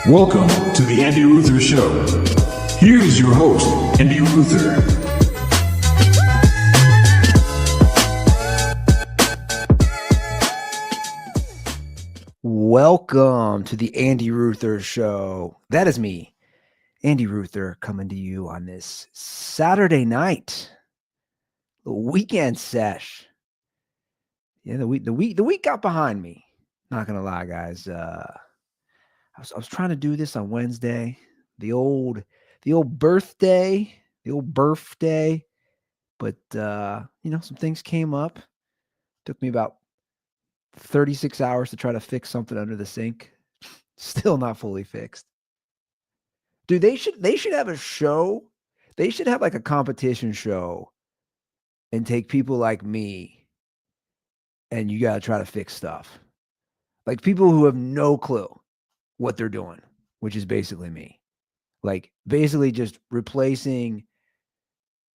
Welcome to the Andy Ruther Show. Here is your host, Andy Ruther. Welcome to the Andy Ruther Show. That is me, Andy Ruther, coming to you on this Saturday night, the weekend sesh. Yeah, the week got behind me. Not gonna lie, guys. I was trying to do this on Wednesday, the old birthday, but some things came up. Took me about 36 hours to try to fix something under the sink. Still not fully fixed. Dude, they should have a show. They should have like a competition show and take people like me and you got to try to fix stuff. Like people who have no clue what they're doing, which is basically me. Like basically just replacing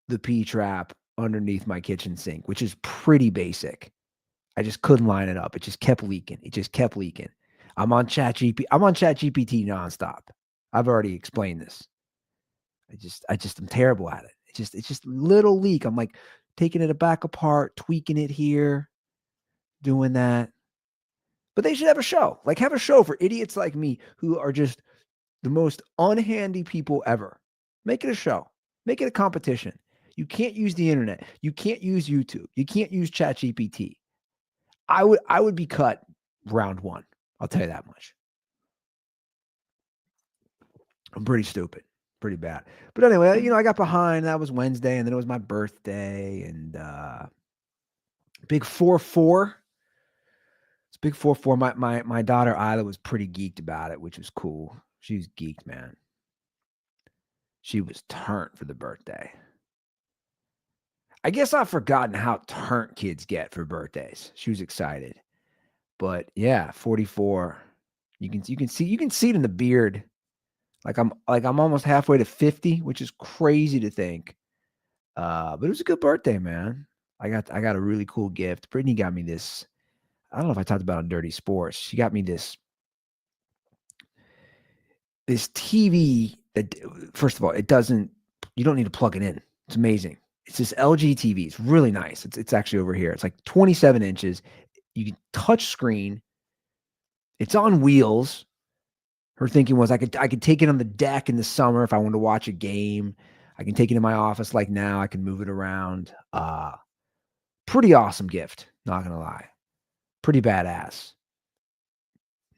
the P-trap underneath my kitchen sink, which is pretty basic. I just couldn't line it up. It just kept leaking. I'm on ChatGPT nonstop. I've already explained this. I just am terrible at it. It's just little leak. I'm like taking it back apart, tweaking it here, doing that. But they should have a show. Like have a show for idiots like me who are just the most unhandy people ever. Make it a show. Make it a competition. You can't use the internet. You can't use YouTube. You can't use ChatGPT. I would be cut round one. I'll tell you that much. I'm pretty stupid, pretty bad. But anyway, I got behind. That was Wednesday, and then it was my birthday, and big 4-4. It's big 4-4. My daughter Isla was pretty geeked about it, which was cool. She was geeked, man. She was turnt for the birthday. I guess I've forgotten how turnt kids get for birthdays. She was excited. But yeah, 44. You can see it in the beard. Like I'm almost halfway to 50, which is crazy to think. But it was a good birthday, man. I got a really cool gift. Brittany got me this. I don't know if I talked about it on Dirty Sports. She got me this TV that, first of all, you don't need to plug it in. It's amazing. It's this LG TV. It's really nice. It's actually over here. It's like 27 inches. You can touch screen. It's on wheels. Her thinking was I could take it on the deck in the summer if I wanted to watch a game. I can take it in my office like now. I can move it around. Pretty awesome gift. Not gonna lie. Pretty badass.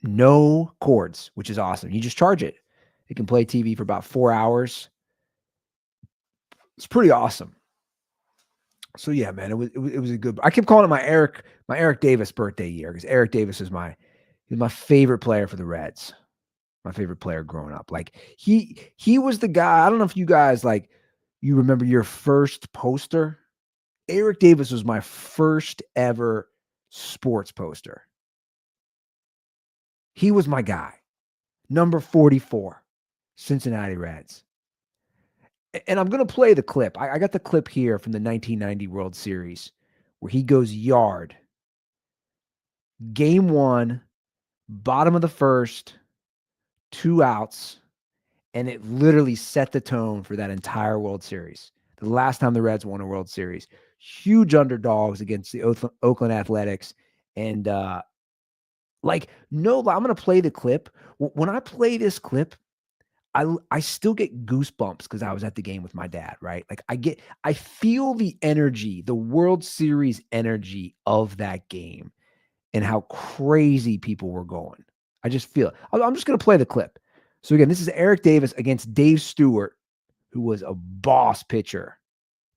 No cords, which is awesome. You just charge it. It can play TV for about 4 hours. It's pretty awesome. So yeah, man, it was a good. I kept calling it my Eric Davis birthday year because Eric Davis is my favorite player for the Reds. My favorite player growing up. Like he was the guy. I don't know if you guys you remember your first poster. Eric Davis was my first ever sports poster. He was my guy. Number 44, Cincinnati Reds. And I'm going to play the clip. I got the clip here from the 1990 World Series where he goes yard. Game 1, bottom of the first, 2 outs, and it literally set the tone for that entire World Series. The last time the Reds won a World Series. Huge underdogs against the Oakland Athletics. And I'm going to play the clip. When I play this clip, I still get goosebumps because I was at the game with my dad, right? Like I feel the energy, the World Series energy of that game and how crazy people were going. I just feel it. I'm just going to play the clip. So again, this is Eric Davis against Dave Stewart, who was a boss pitcher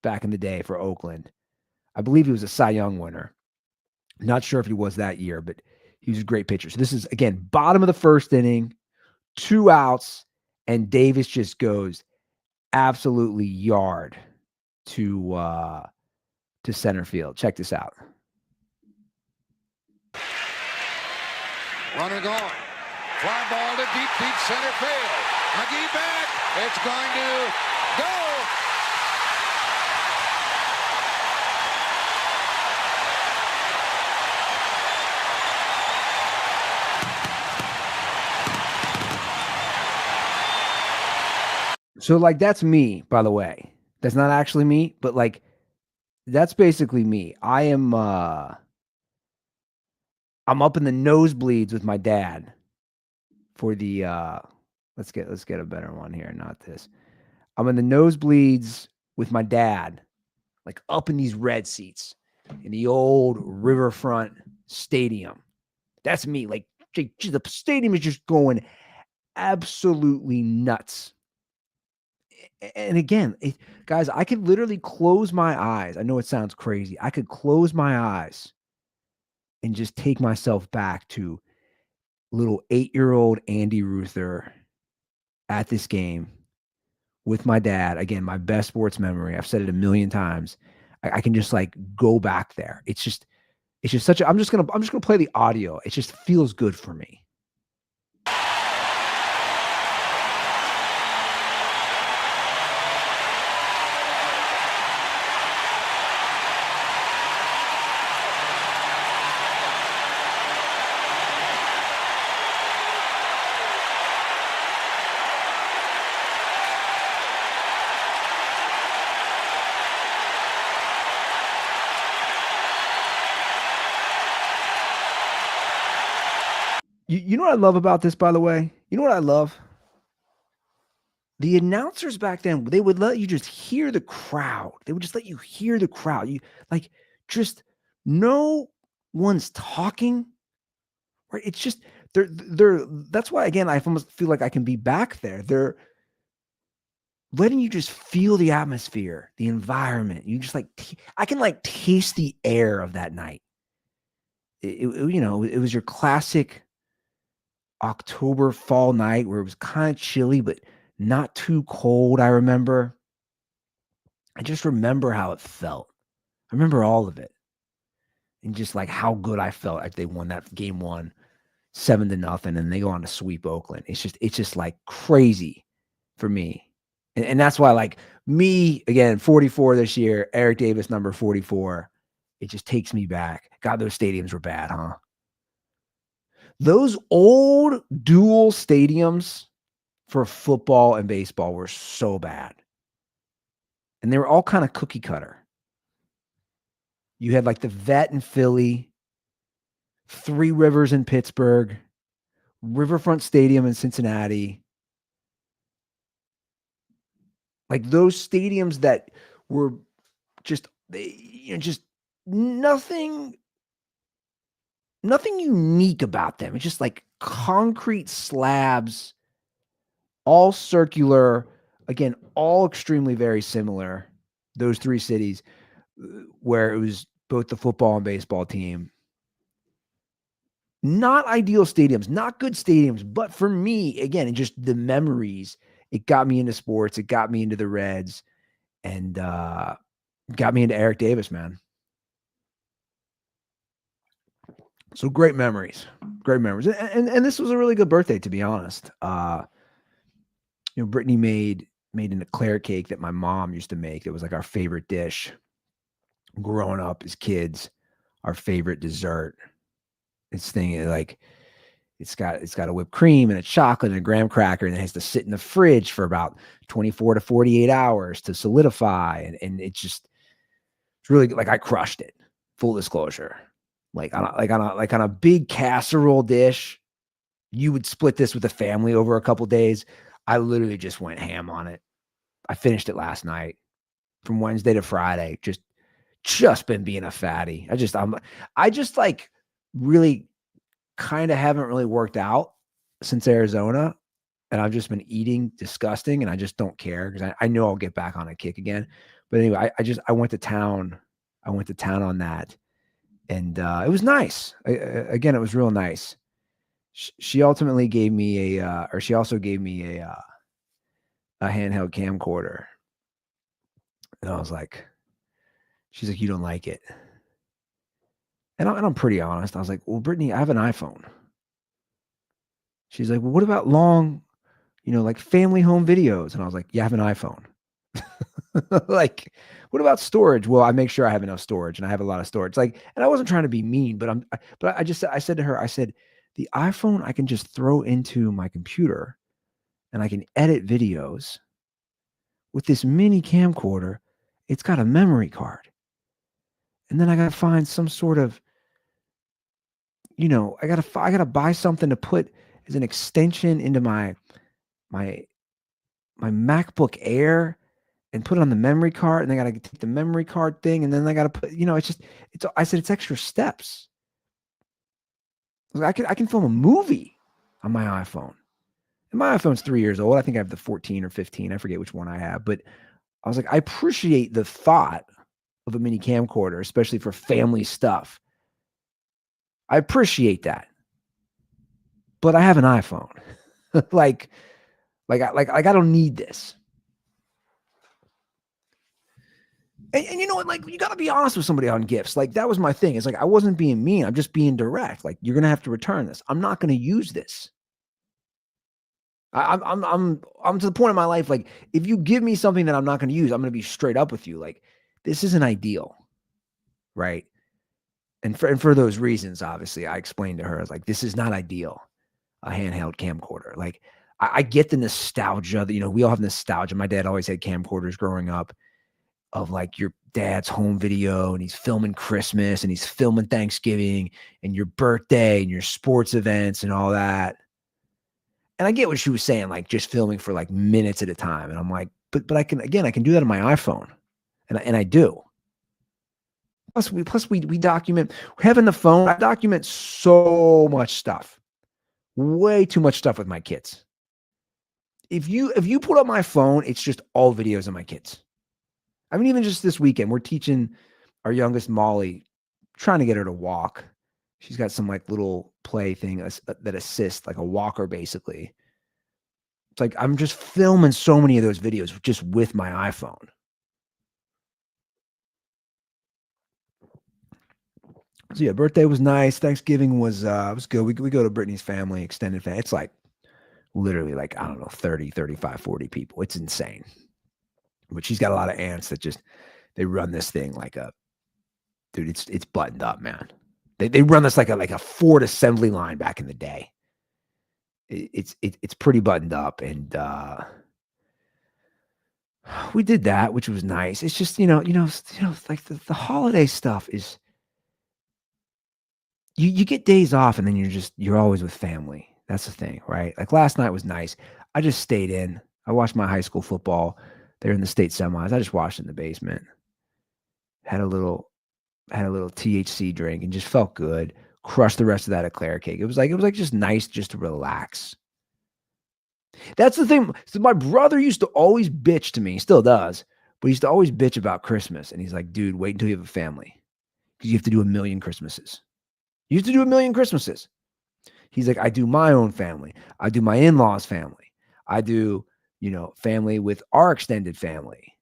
back in the day for Oakland. I believe he was a Cy Young winner. Not sure if he was that year, but he was a great pitcher. So this is, again, bottom of the first inning, 2 outs, and Davis just goes absolutely yard to center field. Check this out. Runner gone. Fly ball to deep center field. McGee back. It's going to go. So like that's me, by the way. That's not actually me, but like that's basically me. I'm up in the nosebleeds with my dad for the let's get a better one here, not this. I'm in the nosebleeds with my dad, like up in these red seats in the old Riverfront Stadium. That's me. Like the stadium is just going absolutely nuts. And again, guys, I could literally close my eyes. I know it sounds crazy. I could close my eyes and just take myself back to little 8-year-old Andy Ruther at this game with my dad. Again, my best sports memory. I've said it a million times. I can just like go back there. It's just such a, I'm just gonna play the audio. It just feels good for me. You know what I love about this, by the way? You know what I love? The announcers back then, they would let you just hear the crowd. They would just let you hear the crowd. You like just no one's talking. Right? It's just they're that's why again I almost feel like I can be back there. They're letting you just feel the atmosphere, the environment. You just like I can like taste the air of that night. It was your classic October fall night where it was kind of chilly, but not too cold. I remember. I just remember how it felt. I remember all of it. And just like how good I felt like they won that game 1, 7-0, and they go on to sweep Oakland. It's just like crazy for me. And that's why like me, again, 44 this year, Eric Davis, number 44. It just takes me back. God, those stadiums were bad, huh? Those old dual stadiums for football and baseball were so bad. And they were all kind of cookie cutter. You had like the Vet in Philly, Three Rivers in Pittsburgh, Riverfront Stadium in Cincinnati. Like those stadiums that were just nothing unique about them. It's just like concrete slabs, all circular, again, all extremely very similar. Those three cities where it was both the football and baseball team. Not ideal stadiums, not good stadiums, but for me, again, it just the memories, it got me into sports, it got me into the Reds, and got me into Eric Davis, man. So great memories. And this was a really good birthday, to be honest. Brittany made an eclair cake that my mom used to make. That was like our favorite dish growing up as kids, our favorite dessert. This thing like it's got a whipped cream and a chocolate and a graham cracker, and it has to sit in the fridge for about 24 to 48 hours to solidify. And it's really like I crushed it. Full disclosure. Like on a big casserole dish, you would split this with the family over a couple days. I literally just went ham on it. I finished it last night from Wednesday to Friday. Just been being a fatty. I just like really kind of haven't really worked out since Arizona, and I've just been eating disgusting, and I just don't care because I know I'll get back on a kick again. But anyway, I went to town. I went to town on that, and it was nice. Again, it was real nice. She ultimately gave me she also gave me a handheld camcorder, and I was like, she's like, you don't like it. And I'm pretty honest. I was like, well, Brittany, I have an iPhone. She's like, well, what about long, like family home videos? And I was like, yeah, I have an iPhone. Like, what about storage? Well, I make sure I have enough storage, and I have a lot of storage. Like, and I wasn't trying to be mean, but I said to her, I said, the iPhone I can just throw into my computer, and I can edit videos, with this mini camcorder, it's got a memory card. And then I got to find some sort of, I got to buy something to put as an extension into my MacBook Air and put it on the memory card, and then I got to take the memory card thing, and then I got to put, I said, it's extra steps. I can film a movie on my iPhone. And my iPhone's 3 years old. I think I have the 14 or 15. I forget which one I have, but I was like, I appreciate the thought of a mini camcorder, especially for family stuff. I appreciate that. But I have an iPhone. like I don't need this. And you know what? Like, you got to be honest with somebody on gifts. Like, that was my thing. It's like, I wasn't being mean. I'm just being direct. Like, you're going to have to return this. I'm not going to use this. I'm to the point in my life. Like, if you give me something that I'm not going to use, I'm going to be straight up with you. Like, this isn't ideal. Right. And for those reasons, obviously, I explained to her, I was like, this is not ideal. A handheld camcorder. Like, I get the nostalgia that, we all have nostalgia. My dad always had camcorders growing up, of like your dad's home video, and he's filming Christmas and he's filming Thanksgiving and your birthday and your sports events and all that. And I get what she was saying, like just filming for like minutes at a time. And I'm like, but I can do that on my iPhone. And I do. Plus we document, having the phone. I document so much stuff, way too much stuff with my kids. If you put up my phone, it's just all videos of my kids. I mean, even just this weekend, we're teaching our youngest Molly, trying to get her to walk. She's got some like little play thing that assists, like a walker, basically. It's like, I'm just filming so many of those videos just with my iPhone. So yeah, birthday was nice. Thanksgiving was good. We go to Brittany's family, extended family. It's like literally like, I don't know, 30, 35, 40 people. It's insane. But she's got a lot of aunts that they run this thing like dude, it's buttoned up, man. They run this like a Ford assembly line back in the day. It's pretty buttoned up, and we did that, which was nice. It's just, like the holiday stuff is, you get days off and then you're always with family. That's the thing, right? Like last night was nice. I just stayed in. I watched my high school football. They're in the state semis. I just watched in the basement. Had a little THC drink and just felt good. Crushed the rest of that eclair cake. It was like just nice just to relax. That's the thing. So my brother used to always bitch to me, he still does, but he used to always bitch about Christmas. And he's like, dude, wait until you have a family, because you have to do 1,000,000 Christmases. You have to do 1,000,000 Christmases. He's like, I do my own family. I do my in-laws' family. I do, family with our extended family.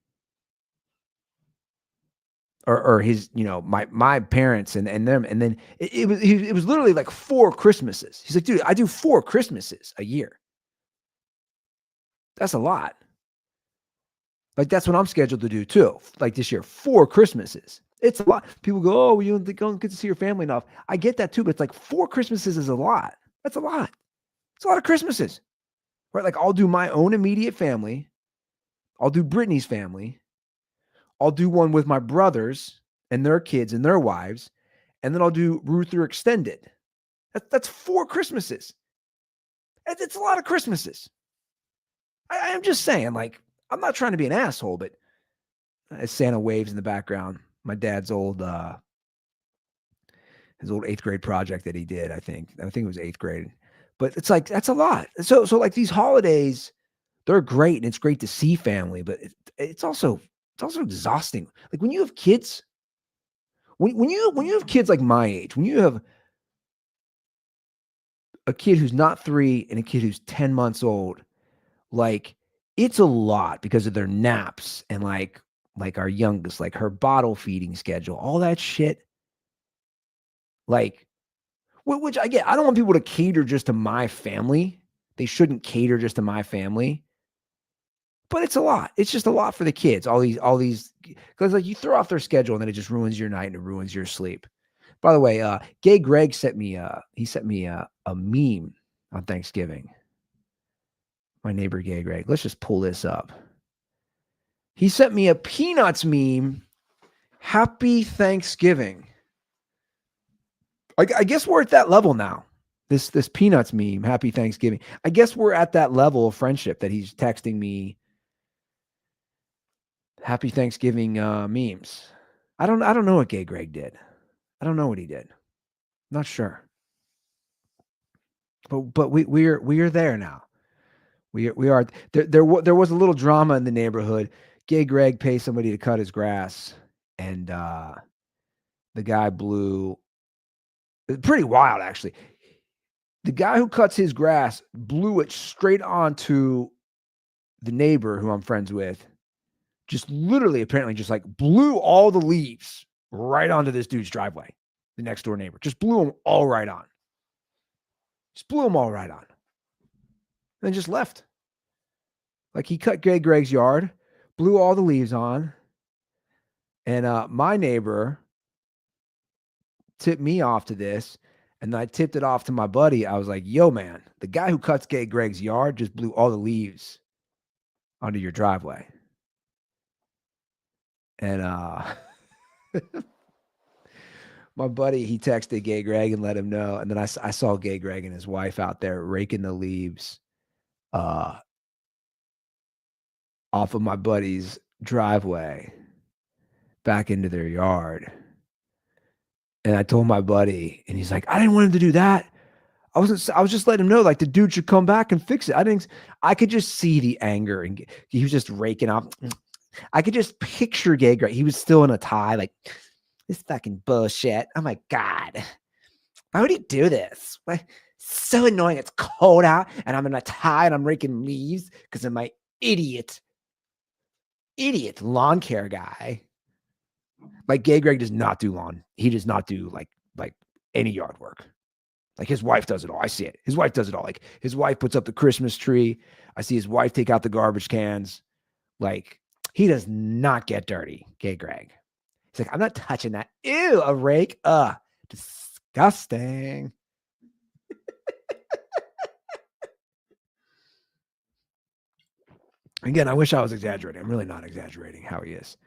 Or his, my parents and them. And then it was literally like 4 Christmases. He's like, dude, I do 4 Christmases a year. That's a lot. Like, that's what I'm scheduled to do too. Like this year, 4 Christmases. It's a lot. People go, oh, you don't get to see your family enough. I get that too, but it's like 4 Christmases is a lot. That's a lot. It's a lot of Christmases. Right? Like, I'll do my own immediate family. I'll do Brittany's family. I'll do one with my brothers and their kids and their wives. And then I'll do Ruther extended. That's 4 Christmases. It's a lot of Christmases. I am just saying, like, I'm not trying to be an asshole, but as Santa waves in the background, my dad's his old 8th grade project that he did, I think it was 8th grade. But it's like, that's a lot. So like these holidays, they're great, and it's great to see family, but it's also exhausting. Like when you have kids, when you have kids like my age, when you have a kid who's not 3 and a kid who's 10 months old, like, it's a lot because of their naps and like our youngest, like her bottle feeding schedule, all that shit. Like, which I get. I don't want people to cater just to my family. They shouldn't cater just to my family. But it's a lot. It's just a lot for the kids. All these, because like you throw off their schedule and then it just ruins your night and it ruins your sleep. By the way, Gay Greg sent me a meme on Thanksgiving. My neighbor Gay Greg. Let's just pull this up. He sent me a Peanuts meme. Happy Thanksgiving. I guess we're at that level now. This Peanuts meme, Happy Thanksgiving. I guess we're at that level of friendship that he's texting me Happy Thanksgiving memes. I don't know what Gay Greg did. I don't know what he did. Not sure. But we are there now. We are there was a little drama in the neighborhood. Gay Greg pays somebody to cut his grass, and the guy blew. Pretty wild, actually. The guy who cuts his grass blew it straight onto the neighbor who I'm friends with. Just literally, apparently, just like blew all the leaves right onto this dude's driveway. The next door neighbor just blew them all right on. Just blew them all right on. And just left. Like he cut Gay Greg's yard, blew all the leaves on. And my neighbor tipped me off to this. And I tipped it off to my buddy. I was like, yo, man, the guy who cuts Gay Greg's yard just blew all the leaves onto your driveway. And my buddy, he texted Gay Greg and let him know. And then I saw Gay Greg and his wife out there raking the leaves off of my buddy's driveway back into their yard. And I told my buddy, and he's like, I didn't want him to do that. I was just letting him know, like, the dude should come back and fix it. I could just see the anger, and he was just raking off. I could just picture Gay Greg. He was still in a tie, like, this fucking bullshit. Oh my God. Why would he do this? Why? So annoying. It's cold out, and I'm in a tie, and I'm raking leaves because of my idiot lawn care guy. Like Gay Greg does not do lawn. He does not do like any yard work. Like his wife does it all. I see it. His wife does it all. Like his wife puts up the Christmas tree. I see his wife take out the garbage cans. Like he does not get dirty, Gay Greg. He's like, I'm not touching that. Ew, a rake. Disgusting. Again, I wish I was exaggerating. I'm really not exaggerating how he is.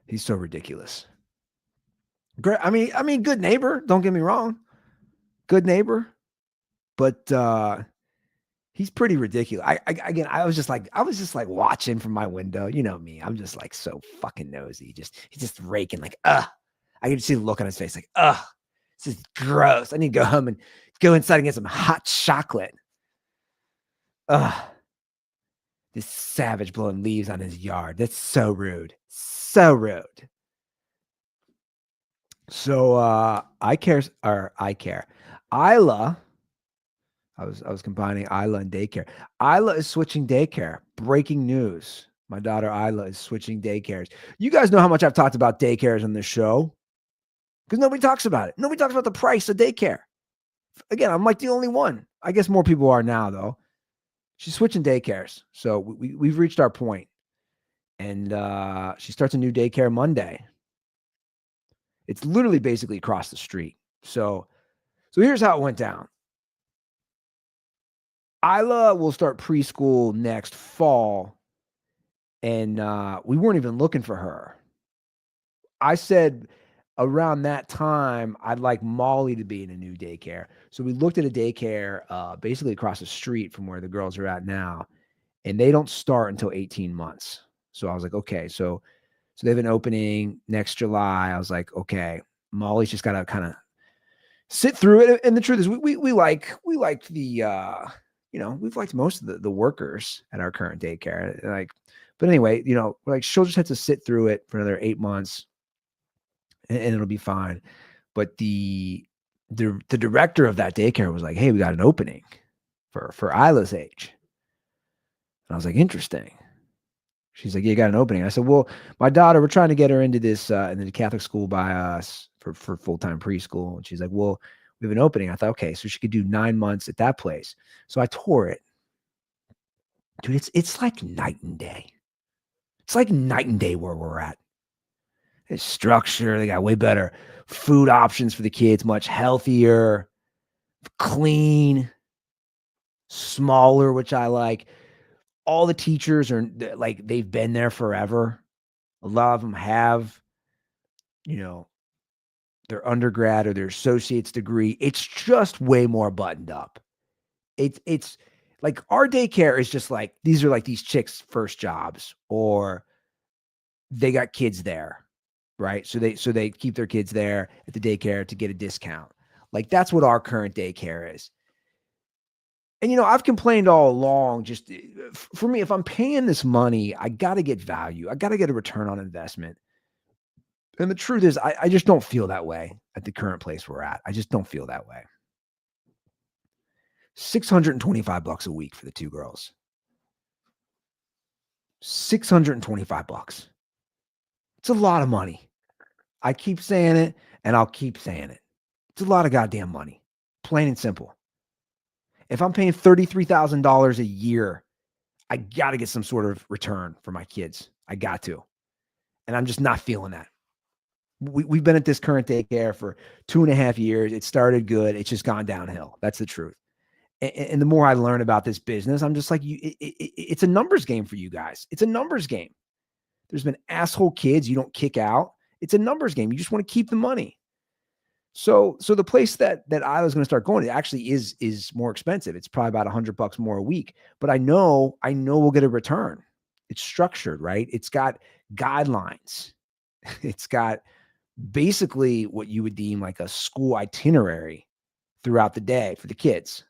He's so ridiculous. Great. I mean, good neighbor. Don't get me wrong. Good neighbor, but he's pretty ridiculous. I was just like watching from my window. You know me. I'm just like so fucking nosy. He's just raking like, I can see the look on his face like, this is gross. I need to go home and go inside and get some hot chocolate. This savage blowing leaves on his yard. That's so rude. So rude. So I care. Isla. I was combining Isla and Daycare. Isla is switching Daycare. Breaking news. My daughter Isla is switching daycares. You guys know how much I've talked about daycares on this show. Because nobody talks about it. Nobody talks about the price of daycare. Again, I'm like the only one. I guess more people are now, though. She's switching daycares. So we've reached our point. And she starts a new daycare Monday. It's literally basically across the street. So here's how it went down. Isla will start preschool next fall. And we weren't even looking for her. I said around that time, I'd like Molly to be in a new daycare. So we looked at a daycare basically across the street from where the girls are at now. And they don't start until 18 months. So I was like, okay, so they have an opening next July. I was like, okay, Molly's just got to kind of sit through it. And the truth is we like the, we've liked most of the workers at our current daycare. Like, but anyway, like she'll just have to sit through it for another 8 months and it'll be fine. But the director of that daycare was like, hey, we got an opening for Isla's age. And I was like, interesting. She's like, yeah, you got an opening. I said, well, my daughter, we're trying to get her into this, into the Catholic school by us for full-time preschool. And she's like, well, we have an opening. I thought, okay, so she could do 9 months at that place. So I tore it. Dude, it's like night and day. It's like night and day where we're at. It's structure. They got way better food options for the kids, much healthier, clean, smaller, which I like. All the teachers are like, they've been there forever. A lot of them have, their undergrad or their associate's degree. It's just way more buttoned up. It's like our daycare is just like, these are like these chicks' first jobs, or they got kids there, right? So they keep their kids there at the daycare to get a discount. Like that's what our current daycare is. And I've complained all along, just for me, if I'm paying this money, I got to get value. I got to get a return on investment. And the truth is, I just don't feel that way at the current place we're at. I just don't feel that way. $625 a week for the two girls. $625. It's a lot of money. I keep saying it, and I'll keep saying it. It's a lot of goddamn money. Plain and simple. If I'm paying $33,000 a year, I got to get some sort of return for my kids. I got to. And I'm just not feeling that. We've been at this current daycare for 2.5 years. It started good. It's just gone downhill. That's the truth. And the more I learn about this business, I'm just like, it's a numbers game for you guys. It's a numbers game. There's been asshole kids you don't kick out. It's a numbers game. You just want to keep the money. So the place that Isla's going to start going, it actually is more expensive. It's probably about $100 more a week. But I know we'll get a return. It's structured, right? It's got guidelines. It's got basically what you would deem like a school itinerary throughout the day for the kids.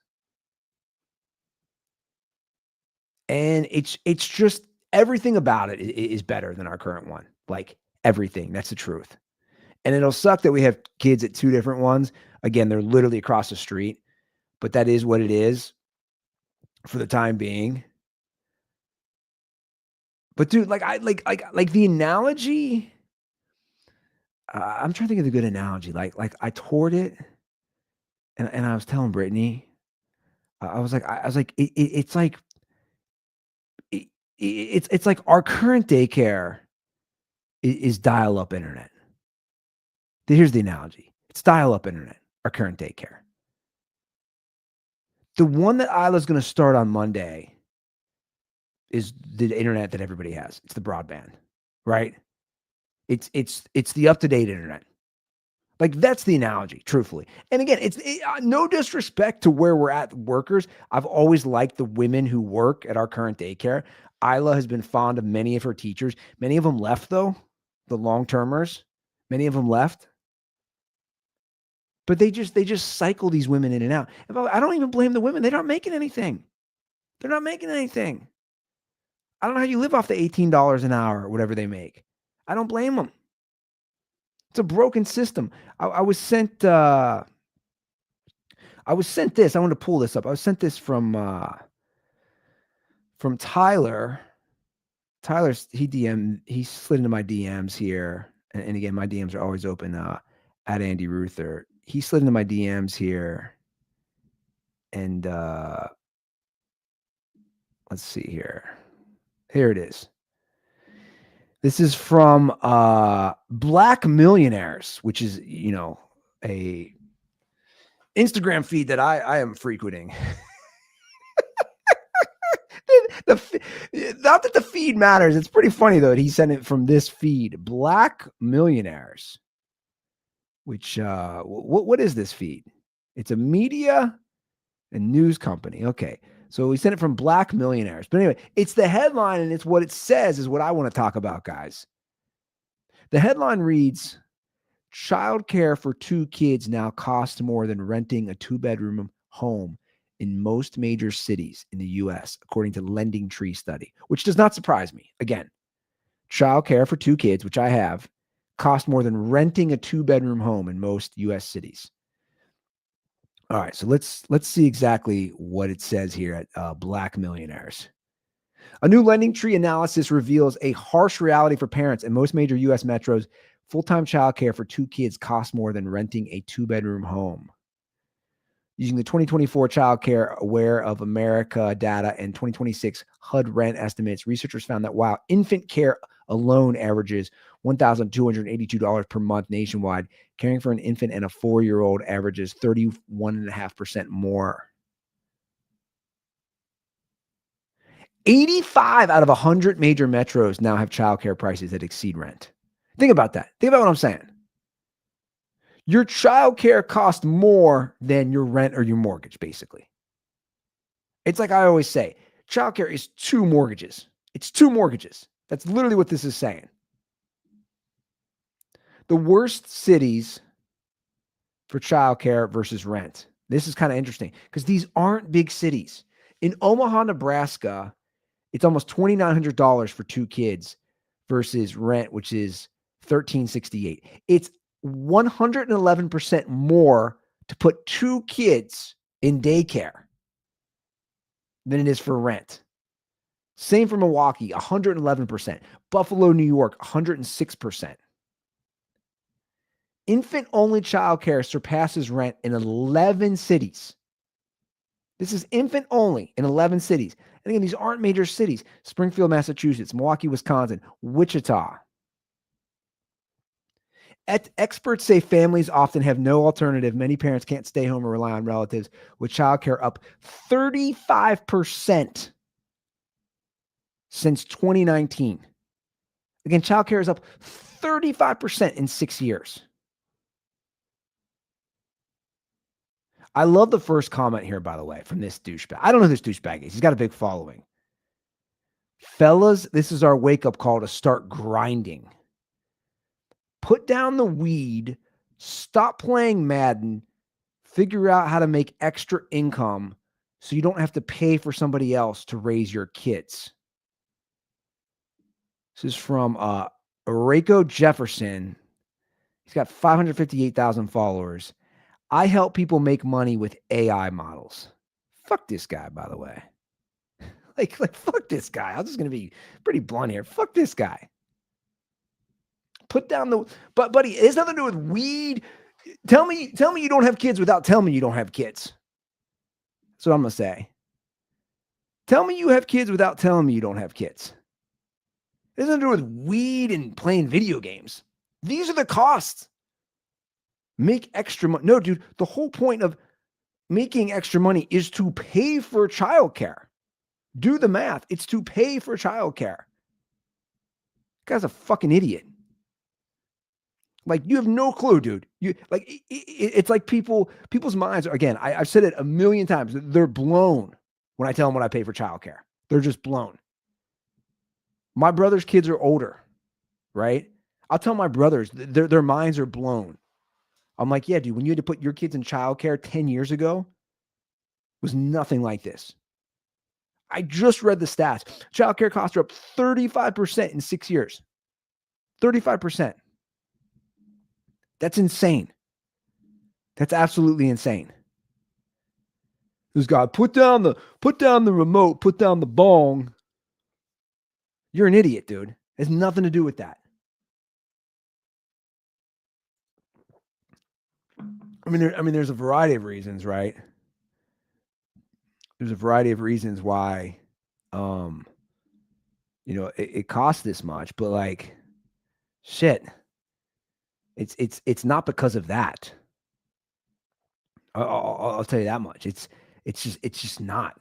And it's just everything about it is better than our current one. Like everything. That's the truth. And it'll suck that we have kids at two different ones. Again, they're literally across the street, but that is what it is for the time being. But dude, like the analogy, I'm trying to think of the good analogy. Like I toured it, and I was telling Brittany, I was like, it's like, it's like our current daycare is dial-up internet. Here's the analogy. It's dial-up internet, our current daycare. The one that Isla's going to start on Monday is the internet that everybody has. It's the broadband, right? It's the up-to-date internet. Like that's the analogy, truthfully. And again, it's no disrespect to where we're at, workers. I've always liked the women who work at our current daycare. Isla has been fond of many of her teachers. Many of them left, though, the long-termers. Many of them left. But they just cycle these women in and out. I don't even blame the women. They're not making anything. They're not making anything. I don't know how you live off the $18 an hour or whatever they make. I don't blame them. It's a broken system. I was sent this. I want to pull this up. I was sent this from Tyler. Tyler's he slid into my DMs here. And again, my DMs are always open at Andy Ruther. He slid into my DMs here. And let's see here. Here it is. This is from Black Millionaires, which is, a Instagram feed that I am frequenting. Not that the feed matters. It's pretty funny, though. He sent it from this feed. Black Millionaires. Which, what is this feed? It's a media and news company. Okay. So we sent it from Black Millionaires. But anyway, it's the headline, and it's what it says is what I want to talk about, guys. The headline reads, childcare for two kids now costs more than renting a 2-bedroom home in most major cities in the U.S., according to Lending Tree study, which does not surprise me. Again, childcare for two kids, which I have, cost more than renting a 2-bedroom home in most U.S. cities. All right, so let's see exactly what it says here at Black Millionaires. A new Lending Tree analysis reveals a harsh reality for parents in most major U.S. metros. Full-time childcare for two kids costs more than renting a 2-bedroom home. Using the 2024 Child Care Aware of America data and 2026 HUD rent estimates, researchers found that while infant care alone averages $1,282 per month nationwide, caring for an infant and a 4-year-old averages 31.5% more. 85 out of 100 major metros now have childcare prices that exceed rent. Think about that. Think about what I'm saying. Your childcare costs more than your rent or your mortgage, basically. It's like I always say, childcare is 2 mortgages. It's 2 mortgages. That's literally what this is saying. The worst cities for childcare versus rent. This is kind of interesting because these aren't big cities. In Omaha, Nebraska, it's almost $2,900 for 2 kids versus rent, which is $1,368. It's 111% more to put 2 kids in daycare than it is for rent. Same for Milwaukee, 111%. Buffalo, New York, 106%. Infant-only childcare surpasses rent in 11 cities. This is infant-only in 11 cities. And again, these aren't major cities. Springfield, Massachusetts, Milwaukee, Wisconsin, Wichita. Experts say families often have no alternative. Many parents can't stay home or rely on relatives, with childcare up 35% since 2019. Again, childcare is up 35% in 6 years. I love the first comment here, by the way, from this douchebag. I don't know who this douchebag is. He's got a big following. Fellas, this is our wake-up call to start grinding. Put down the weed, stop playing Madden, figure out how to make extra income so you don't have to pay for somebody else to raise your kids. This is from Rayco Jefferson. He's got 558,000 followers. I help people make money with AI models. Fuck this guy, by the way. Like fuck this guy. I'm just going to be pretty blunt here. Fuck this guy. Put down the, but buddy, it has nothing to do with weed. Tell me you don't have kids without telling me you don't have kids. That's what I'm going to say. Tell me you have kids without telling me you don't have kids. It has nothing to do with weed and playing video games. These are the costs. Make extra money. No, dude, the whole point of making extra money is to pay for childcare. Do the math. It's to pay for childcare. Guy's a fucking idiot. Like, you have no clue, dude. It's like people's minds are, again, I've said it a million times. They're blown when I tell them what I pay for childcare. They're just blown. My brother's kids are older, right? I'll tell my brothers, their minds are blown. I'm like, yeah, dude, when you had to put your kids in childcare 10 years ago, it was nothing like this. I just read the stats. Childcare costs are up 35% in 6 years. 35%. That's insane. That's absolutely insane. This guy, put down the remote, put down the bong. You're an idiot, dude. It has nothing to do with that. I mean, there's a variety of reasons, right? There's a variety of reasons why, it costs this much, but like, shit, it's not because of that. I'll tell you that much. It's just not.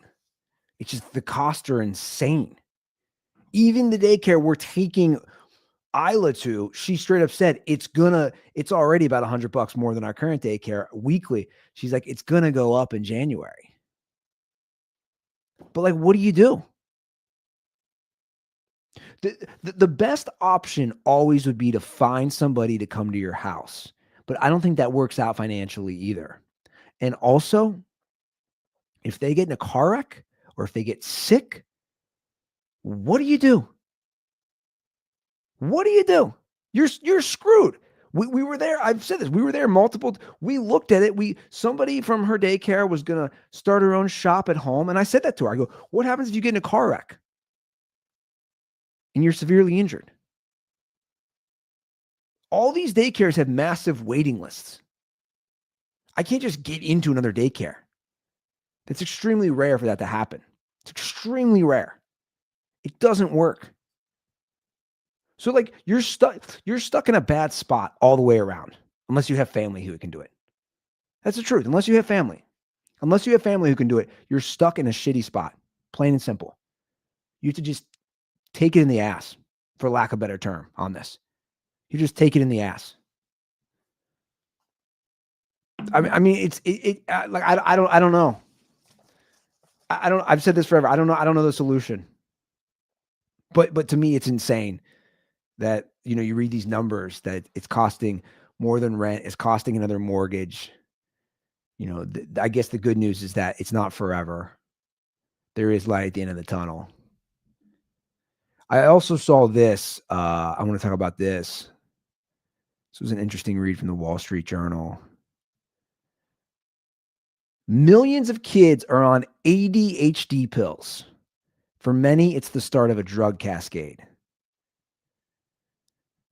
It's just the costs are insane. Even the daycare we're taking Isla to, she straight up said it's already about $100 more than our current daycare weekly. She's like, it's gonna go up in January. But like, what do you do? The best option always would be to find somebody to come to your house. But I don't think that works out financially either. And also, if they get in a car wreck or if they get sick, what do you do? What do you do? You're screwed. We were there. I've said this. We were there multiple. We looked at it. Somebody from her daycare was going to start her own shop at home. And I said that to her. I go, what happens if you get in a car wreck and you're severely injured? All these daycares have massive waiting lists. I can't just get into another daycare. It's extremely rare for that to happen. It's extremely rare. It doesn't work. So like you're stuck in a bad spot all the way around, unless you have family who can do it. That's the truth. Unless you have family who can do it, you're stuck in a shitty spot, plain and simple. You have to just take it in the ass, for lack of a better term, on this. You just take it in the ass. I mean, like I don't know. I've said this forever. I don't know the solution. But to me, it's insane that, you read these numbers that it's costing more than rent, it's costing another mortgage. I guess the good news is that it's not forever. There is light at the end of the tunnel. I also saw this. I want to talk about this. This was an interesting read from the Wall Street Journal. Millions of kids are on ADHD pills. For many, it's the start of a drug cascade.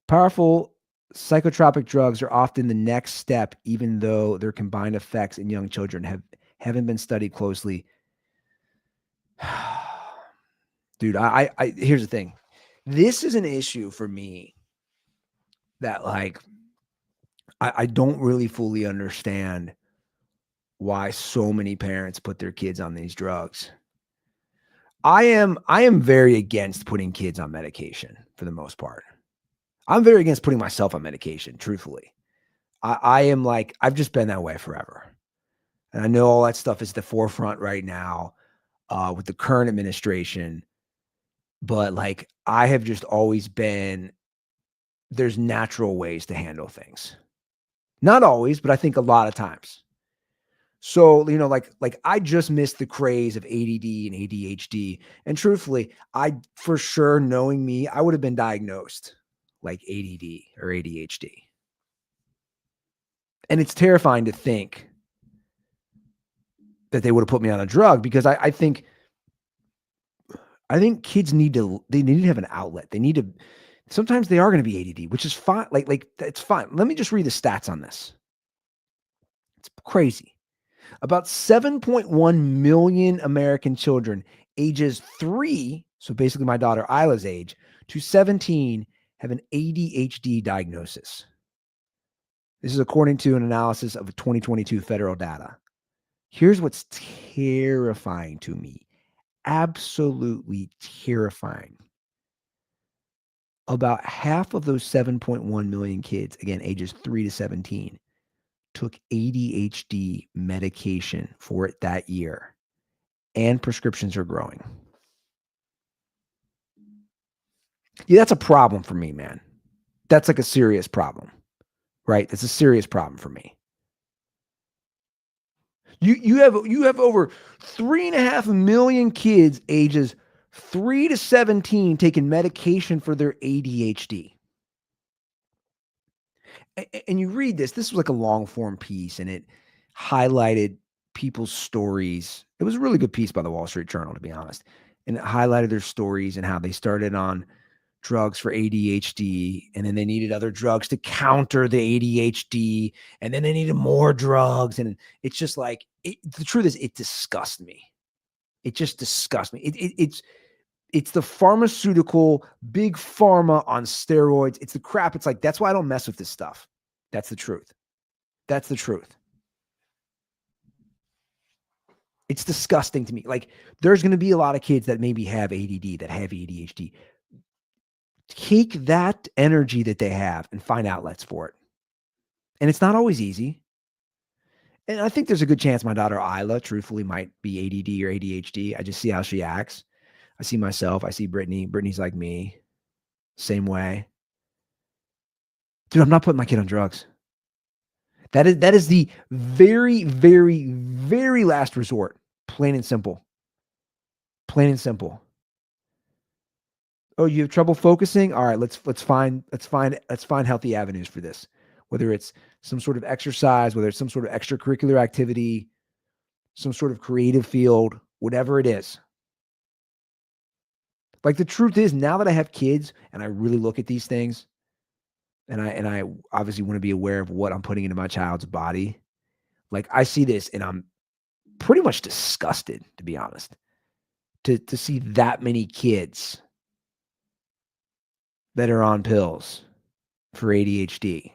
Powerful psychotropic drugs are often the next step, even though their combined effects in young children haven't been studied closely. Dude, I here's the thing. This is an issue for me that, like, I don't really fully understand why so many parents put their kids on these drugs. I am very against putting kids on medication for the most part. I'm very against putting myself on medication, truthfully. I am like, I've just been that way forever. And I know all that stuff is the forefront right now with the current administration. But like, I have just always been, there's natural ways to handle things. Not always, but I think a lot of times. So, like I just missed the craze of ADD and ADHD. And truthfully, for sure, knowing me, I would have been diagnosed like ADD or ADHD. And it's terrifying to think that they would have put me on a drug, because I think kids need to have an outlet. Sometimes they are going to be ADD, which is fine. Like it's fine. Let me just read the stats on this. It's crazy. About 7.1 million American children ages 3, so basically my daughter Isla's age, to 17 have an ADHD diagnosis. This is according to an analysis of 2022 federal data. Here's what's terrifying to me. Absolutely terrifying. About half of those 7.1 million kids, again, ages 3 to 17, took ADHD medication for it that year, and prescriptions are growing. Yeah, that's a problem for me, man. That's like a serious problem, right? That's a serious problem for me. You have over 3.5 million kids ages 3 to 17 taking medication for their ADHD. And you read this was like a long form piece, and it highlighted people's stories. It was a really good piece by the Wall Street Journal, to be honest. And it highlighted their stories and how they started on drugs for ADHD, and then they needed other drugs to counter the ADHD, and then they needed more drugs. And it's just like, the truth is, it disgusts me. It just disgusts me. It's the pharmaceutical, big pharma on steroids. It's the crap. It's like, that's why I don't mess with this stuff. That's the truth. That's the truth. It's disgusting to me. Like, there's going to be a lot of kids that maybe have ADD, that have ADHD. Take that energy that they have and find outlets for it. And it's not always easy. And I think there's a good chance my daughter Isla, truthfully, might be ADD or ADHD. I just see how she acts. I see myself. I see Brittany. Brittany's like me. Same way. Dude, I'm not putting my kid on drugs. That is the very, very, very last resort. Plain and simple. Plain and simple. Oh, you have trouble focusing? All right, let's find healthy avenues for this. Whether it's some sort of exercise, whether it's some sort of extracurricular activity, some sort of creative field, whatever it is. Like, the truth is, now that I have kids and I really look at these things, and I obviously want to be aware of what I'm putting into my child's body, like, I see this and I'm pretty much disgusted, to be honest, to see that many kids that are on pills for ADHD.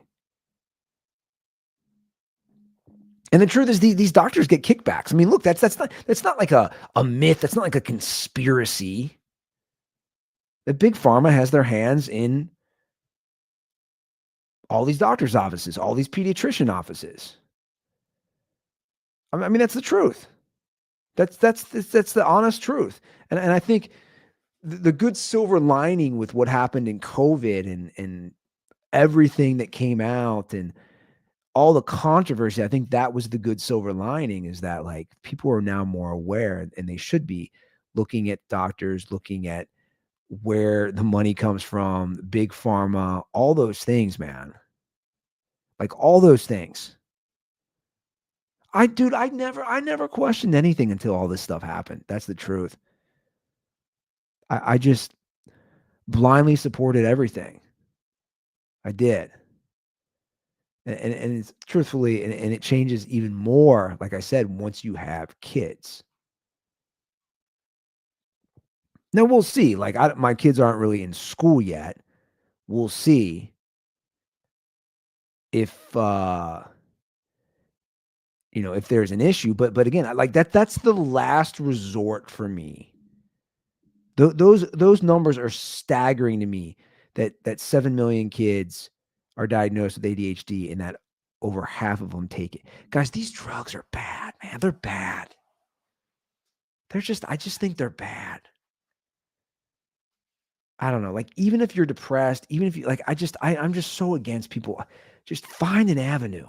And the truth is, these doctors get kickbacks. I mean, look, that's not like a myth. That's not like a conspiracy. that Big Pharma has their hands in all these doctors' offices, all these pediatrician offices. I mean, that's the truth. That's the honest truth. And I think the good silver lining with what happened in COVID and everything that came out and all the controversy, I think that was the good silver lining, is that like people are now more aware, and they should be looking at doctors, looking at where the money comes from, big pharma, all those things, man. Like all those things. Dude, I never questioned anything until all this stuff happened. That's the truth. I just blindly supported everything. I did. And it's truthfully, and it changes even more, like I said, once you have kids. Now we'll see. Like my kids aren't really in school yet. We'll see if if there's an issue. But again, like that's the last resort for me. Those numbers are staggering to me, that 7 million kids are diagnosed with ADHD and that over half of them take it. Guys, these drugs are bad, man. They're bad. I just think they're bad. I don't know. Like, even if you're depressed, even if you like, I'm just so against people. Just find an avenue.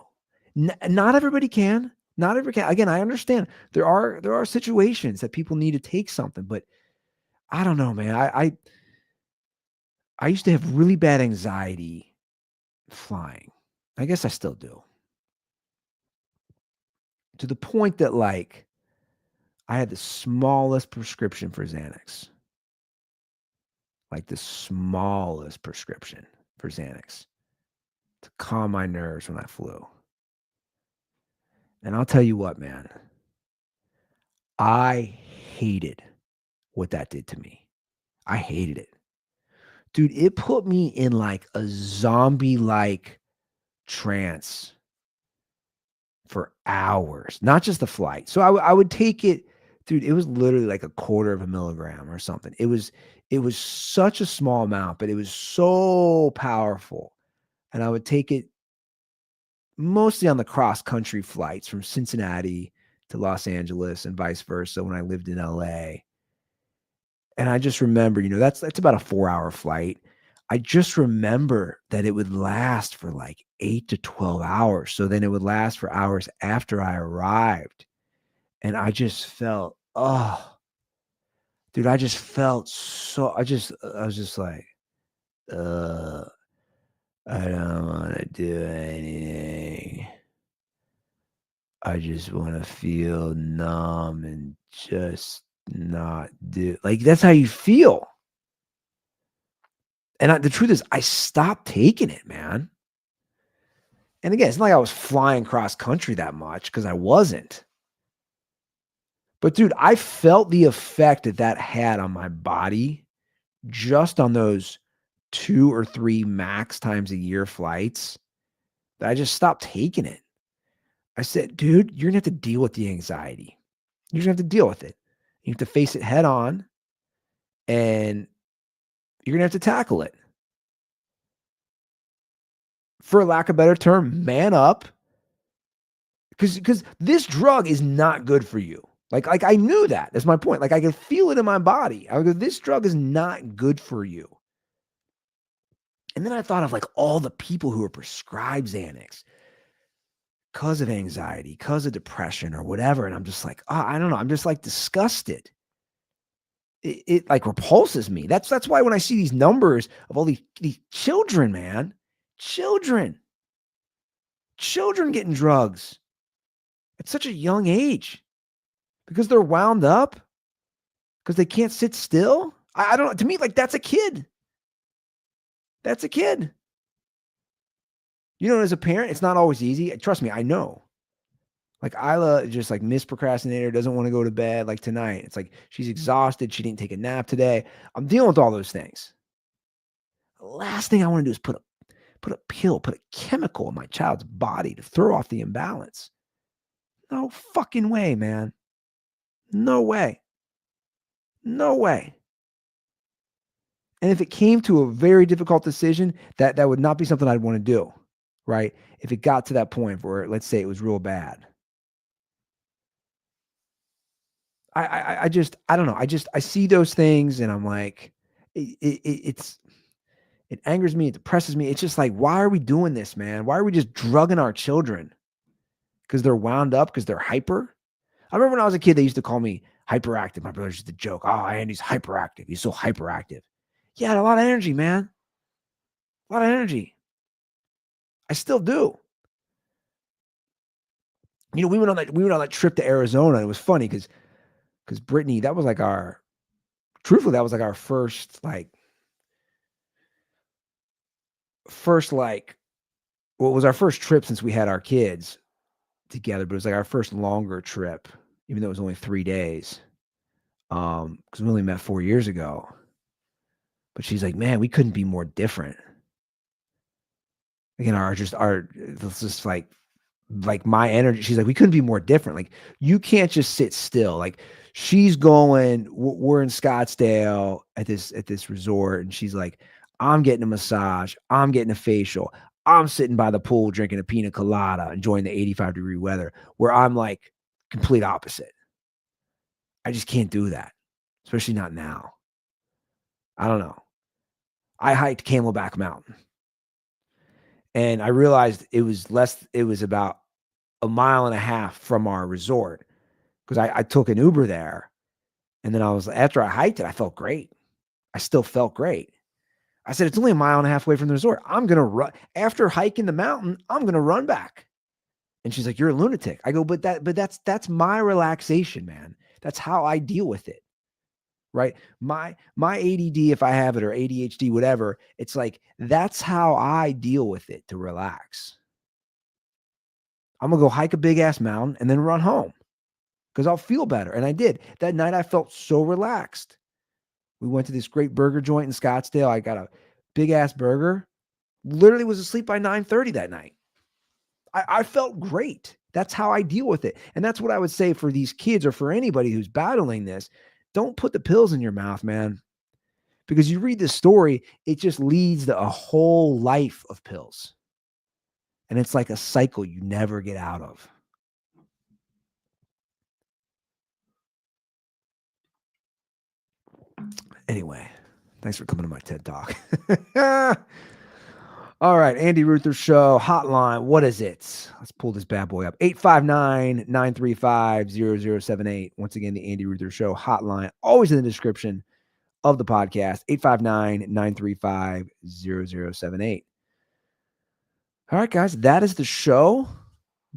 Not everybody can. Not everybody can. Again, I understand there are situations that people need to take something, but I don't know, man. I used to have really bad anxiety flying. I guess I still do. To the point that like I had the smallest prescription for Xanax. Like the smallest prescription for Xanax to calm my nerves when I flew. And I'll tell you what, man, I hated what that did to me. I hated it. Dude, it put me in like a zombie-like trance for hours, not just the flight. So I would take it, dude, it was literally like a quarter of a milligram or something. It was such a small amount, but it was so powerful. And I would take it mostly on the cross-country flights from Cincinnati to Los Angeles and vice versa when I lived in LA. And I just remember, that's about a 4-hour flight. I just remember that it would last for like 8 to 12 hours. So then it would last for hours after I arrived. And I just felt, oh, dude, I just felt so, I was just like, I don't want to do anything. I just want to feel numb and just not do, like, that's how you feel. And the truth is, I stopped taking it, man. And again, it's not like I was flying cross country that much, because I wasn't. But dude, I felt the effect that had on my body just on those 2 or 3 max times a year flights, that I just stopped taking it. I said, dude, you're going to have to deal with the anxiety. You're going to have to deal with it. You have to face it head on, and you're going to have to tackle it. For lack of a better term, man up. Because this drug is not good for you. Like I knew that. That's my point. Like I could feel it in my body. I go, this drug is not good for you. And then I thought of like all the people who are prescribed Xanax because of anxiety, because of depression or whatever. And I'm just like, I don't know. I'm just like disgusted. It like repulses me. That's why when I see these numbers of all these children, man, children getting drugs at such a young age because they're wound up, because they can't sit still. I don't know. To me, like, that's a kid. That's a kid. As a parent, it's not always easy. Trust me, I know. Like Isla just like procrastinator, doesn't want to go to bed. Like tonight, it's like she's exhausted. She didn't take a nap today. I'm dealing with all those things. The last thing I want to do is put a pill, put a chemical in my child's body to throw off the imbalance. No fucking way, man. No way. No way. And if it came to a very difficult decision, that would not be something I'd want to do, right? If it got to that point where, let's say, it was real bad. I don't know. I see those things and I'm like, it angers me. It depresses me. It's just like, why are we doing this, man? Why are we just drugging our children? Because they're wound up, because they're hyper. I remember when I was a kid, they used to call me hyperactive. My brothers used to joke, oh, Andy's hyperactive. He's so hyperactive. Yeah, I had a lot of energy, man. A lot of energy. I still do. You know, we went on that trip to Arizona. And it was funny because Brittany, that was like our first well, it was our first trip since we had our kids together, but it was like our first longer trip, even though it was only 3 days. Because we only met 4 years ago. But she's like, man, we couldn't be more different. Again, it's just like my energy. She's like, we couldn't be more different. Like, you can't just sit still. Like, she's going, we're in Scottsdale at this resort, and she's like, I'm getting a massage, I'm getting a facial, I'm sitting by the pool drinking a pina colada, enjoying the 85-degree weather, where I'm like complete opposite. I just can't do that, especially not now. I don't know. I hiked Camelback Mountain, and I realized it was about 1.5 miles from our resort, because I took an Uber there, and then after I hiked it, I felt great. I still felt great. I said, it's only 1.5 miles away from the resort. I'm going to run after hiking the mountain. I'm going to run back. And she's like, you're a lunatic. I go, but that's my relaxation, man. That's how I deal with it. Right. My ADD, if I have it, or ADHD, whatever, it's like, that's how I deal with it to relax. I'm going to go hike a big ass mountain and then run home because I'll feel better. And I did. That night I felt so relaxed. We went to this great burger joint in Scottsdale. I got a big ass burger. Literally was asleep by 9:30 that night. I felt great. That's how I deal with it. And that's what I would say for these kids, or for anybody who's battling this. Don't put the pills in your mouth, man. Because you read this story, it just leads to a whole life of pills. And it's like a cycle you never get out of. Anyway, thanks for coming to my TED Talk. All right, Andy Ruther Show hotline. What is it? Let's pull this bad boy up. 859-935-0078. Once again, the Andy Ruther Show hotline, always in the description of the podcast. 859-935-0078. All right, guys, that is the show.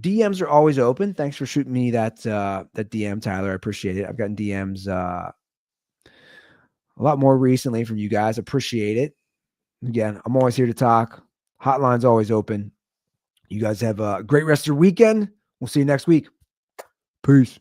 DMs are always open. Thanks for shooting me that DM, Tyler. I appreciate it. I've gotten DMs a lot more recently from you guys. Appreciate it. Again, I'm always here to talk. Hotline's always open. You guys have a great rest of your weekend. We'll see you next week. Peace.